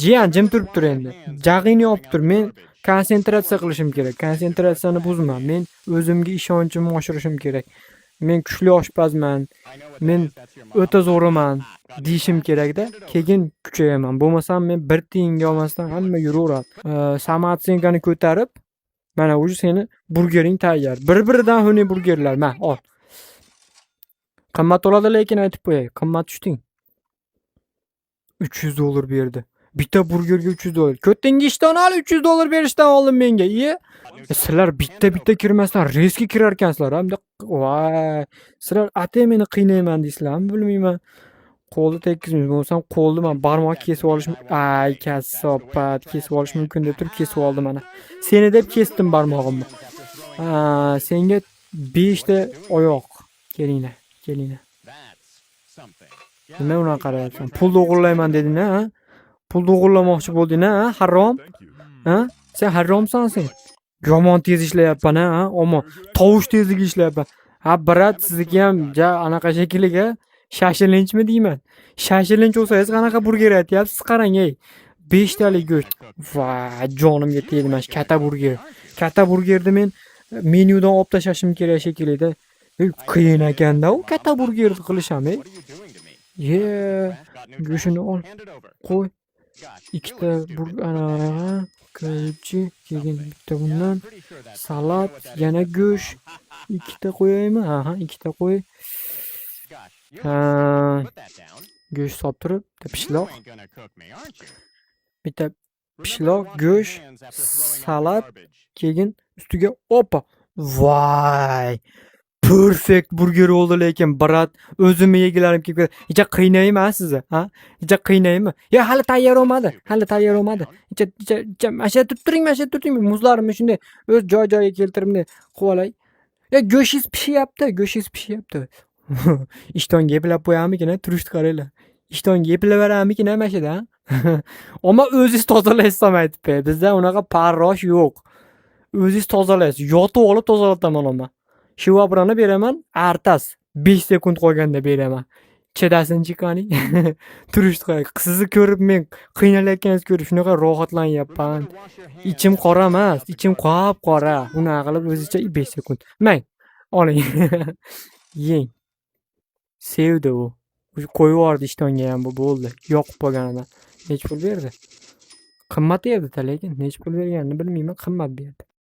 Jiyan jim turib tur endi. Jag'ingni olib tur. Men konsentratsiya qilishim kerak. Konsentratsiyani buzma. Men o'zimga ishonchimni oshirishim kerak. Men kuchli oshpazman. Men o'ta zo'raman deyishim kerak-da. Keyin kuchayaman. Bo'lmasam men bir tiyinga olmasdan hamma yuraveradi. Samatsenkani ko'tarib, mana o'sha seni burgering tayyor. Bir-biridan xunuk burgerlar. Mana ol. Qimmat oladi, lekin aytib qo'yay. Qimmat tushding. $300 berdi. Bitta burgerga $300. Ko'tingi ishdan ol, $300 berishdan oldin menga. Sizlar bitta kirmasdan reski kirar ekansizlar. Hamda voy, sizlar atay meni qiynayman deysizlarmi, bilmayman. Qo'lni tekkizmaysiz. Bo'lsam qo'lni men barmoq kesib olishim, ay kasopat, kesib olish mumkin deb turib kesib oldim mana. Seni deb kesdim barmog'imni. Senga 5 ta oyoq. Kelinglar. Nima unaqa qarayapsan? Pul o'g'irlayman deding-a? Pul o'g'irlamoqchi bo'lding-a? Harom? Sen haromsan sen. Yomon tez ishlayapman-a? Ammo tovush tezligi ishlayapman. Brat, sizga ham anaqa shekilliga shashilinchmi deyman. Shashilinch bo'lsangiz qanaqa burger aytyapsiz, qarang ey. 5 talik go'sht. Voy, jonimga tegdi mana shu katta burger. Katta burgerni men menyudan olib tashlashim kerak shekilli-da. Qiyin ekanda u katta burgerni qilisham, ey. Go'shtini ol. Qo'y. 2 ta burger, qaychi, keyin bitta bundan, salat, yana go'sht. 2 ta qo'yaymi? 2 ta qo'y. Go'sht solib turib, pishloq. Bitta pishloq, go'sht, salat, keyin ustiga opa. Voy! Perfect burger oldu lekin brat, o'zimni yegilarim kelib ketdi. Icha qiynaymi sizni, Icha qiynaymi? Ya hali tayyor olmadi. Icha masha turing. Muzlarimni shunday o'z joy-joyiga keltiribni qilib olay. Ya go'shingiz pishyapti. Ishtonga eplab qo'yammikin, turishni qaranglar. Ishtonga eplab berammikin mashada. Ammo o'zingiz tozalaysiz ham aytib, bizda unaqa parrosh yo'q. O'zingiz tozalaysiz. Yotib olib tozalataman ama. Shivabrani beraman, artas 5 sekund qolganda beraman. Chidasinchi qani. Turishni qarang. Sizni ko'rib men qiynalayotganingizni ko'rib shunaqa rohatlanyapman. Ichim qora emas, ichim qop-qora. Unaqa qilib o'zicha 5 sekund. Mang, oling. Yeng. Sevdi u. Qo'yib yubordi ishtonga ham bu bo'ldi. Yoqib qolganidan. Nech pul berdi? Qimmat edi lekin nech pul berganini bilmayman, qimmat berdi.